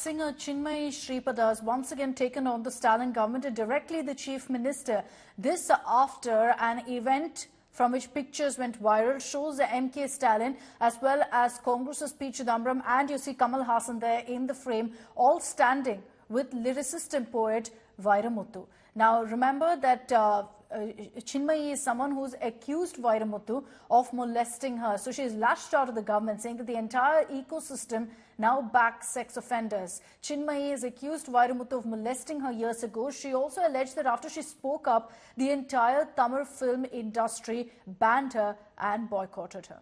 singer Chinmayi Sripada has once again taken on the Stalin government and directly the chief minister. This after an event from which pictures went viral shows the MK Stalin as well as Congress's P. Chidambaram, and you see Kamal Hassan there in the frame, all standing with lyricist and poet Vairamuthu. Now remember that Chinmayi is someone who's accused Vairamuthu of molesting her. So she's lashed out at the government, saying that the entire ecosystem now backs sex offenders. Chinmayi has accused Vairamuthu of molesting her years ago. She also alleged that after she spoke up, the entire Tamil film industry banned her and boycotted her.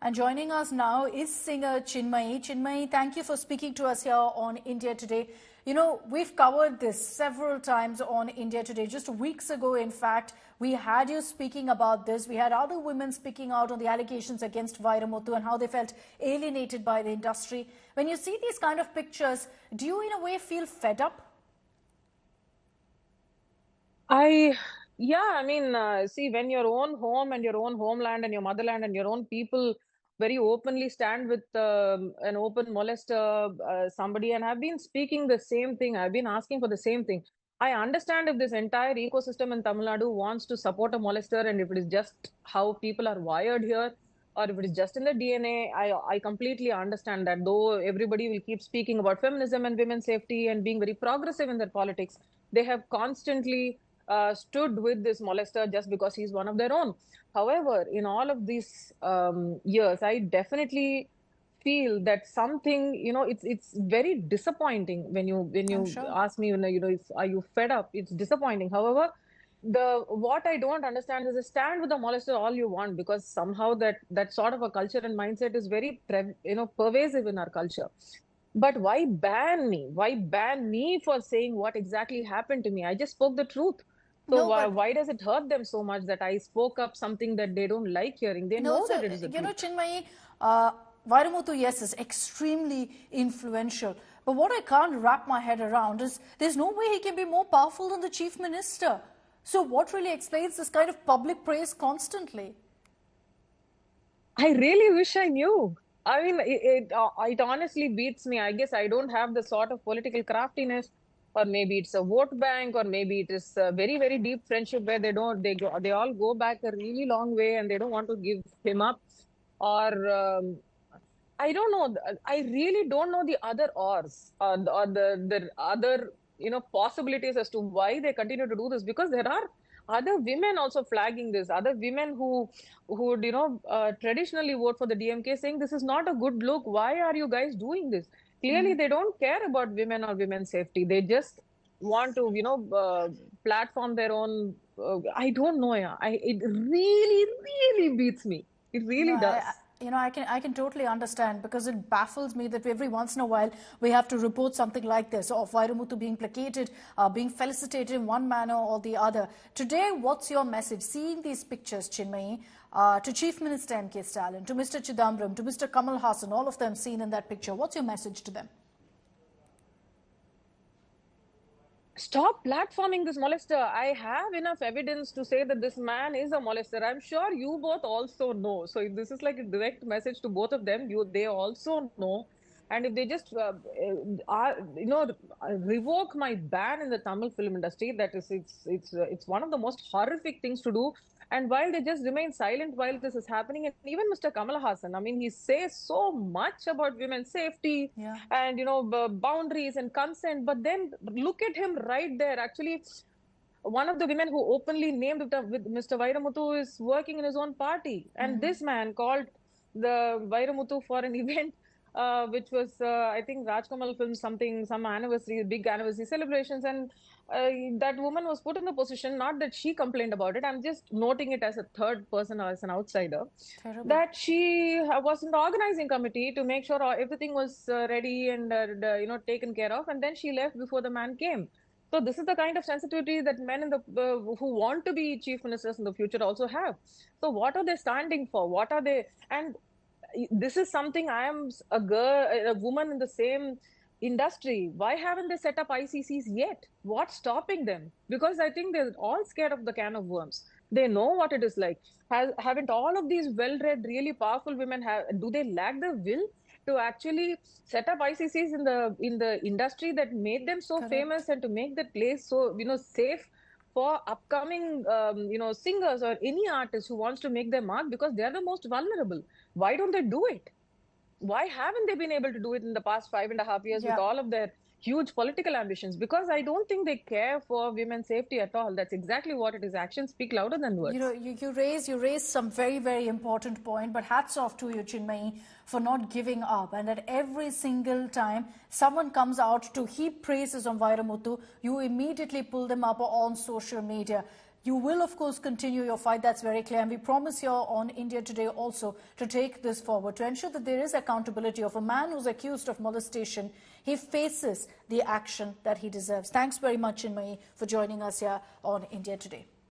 And joining us now is singer Chinmayi. Chinmayi, thank you for speaking to us here on India Today. You know, we've covered this several times on India Today. Just weeks ago, in fact, we had you speaking about this. We had other women speaking out on the allegations against Vairamuthu and how they felt alienated by the industry. When you see these kind of pictures, do you in a way feel fed up? Yeah, I mean, see, when your own home and your own homeland and your motherland and your own people very openly stand with an open molester, somebody, and I've been speaking the same thing. I've been asking for the same thing. I understand if this entire ecosystem in Tamil Nadu wants to support a molester, and if it is just how people are wired here, or if it is just in the DNA, I completely understand that. Though everybody will keep speaking about feminism and women's safety and being very progressive in their politics, they have constantly stood with this molester just because he's one of their own. However, in all of these years, I definitely feel that something, it's very disappointing when you Sure. ask me, are you fed up? It's disappointing. However, what I don't understand is stand with the molester all you want, because somehow that sort of a culture and mindset is very pervasive in our culture. But why ban me? Why ban me for saying what exactly happened to me? I just spoke the truth. So No, why does it hurt them so much that I spoke up something that they don't like hearing? They know that it is the truth. Chinmayi, Vairamuthu, yes, is extremely influential. But what I can't wrap my head around is there's no way he can be more powerful than the chief minister. So what really explains this kind of public praise constantly? I really wish I knew. I mean, it honestly beats me. I guess I don't have the sort of political craftiness, or maybe it's a vote bank, or maybe it is a very, very deep friendship where they all go back a really long way and they don't want to give him up. Or I don't know. I really don't know the other or the other possibilities as to why they continue to do this, because there are other women also flagging this, other women who would traditionally vote for the DMK, saying this is not a good look. Why are you guys doing this? Clearly they don't care about women or women's safety. They just want to platform their own I don't know. It really beats me. It No, really does. I can totally understand, because it baffles me that every once in a while we have to report something like this of Vairamuthu being placated, being felicitated in one manner or the other. Today, what's your message? Seeing these pictures, Chinmayi, to Chief Minister M.K. Stalin, to Mr. Chidambaram, to Mr. Kamal Hassan, all of them seen in that picture. What's your message to them? Stop platforming this molester. I have enough evidence to say that this man is a molester. I'm sure you both also know. So this is like a direct message to both of them. They also know. And if they just, revoke my ban in the Tamil film industry, that is, it's one of the most horrific things to do. And while they just remain silent while this is happening, and even Mr. Kamal Hassan, I mean, he says so much about women's safety and, boundaries and consent. But then look at him right there. Actually, one of the women who openly named with Mr. Vairamuthu is working in his own party. And this man called the Vairamuthu for an event which was, I think, Rajkamal filmed some anniversary, big anniversary celebrations. And that woman was put in the position, not that she complained about it. I'm just noting it as a third person or as an outsider. Terrible. That she was in the organizing committee to make sure everything was ready and, taken care of. And then she left before the man came. So this is the kind of sensitivity that men in the who want to be chief ministers in the future also have. So what are they standing for? What are they? And this is something. I am a woman in the same industry. Why haven't they set up ICCs yet? What's stopping them? Because I think they're all scared of the can of worms. They know what it is like. Haven't all of these well-read, really powerful women do they lack the will to actually set up ICCs in the industry that made them so Correct. famous, and to make that place so safe for upcoming singers or any artist who wants to make their mark, because they are the most vulnerable. Why don't they do it? Why haven't they been able to do it in the past 5.5 years with Yeah. all of their huge political ambitions? Because I don't think they care for women's safety at all. That's exactly what it is. Actions speak louder than You know, words. you raise some very, very important point, but hats off to you, Chinmayi, for not giving up. And at every single time someone comes out to heap praises on Vairamuthu, you immediately pull them up on social media. You will, of course, continue your fight. That's very clear. And we promise here on India Today also to take this forward, to ensure that there is accountability of a man who's accused of molestation. He faces the action that he deserves. Thanks very much, Chinmayi, for joining us here on India Today.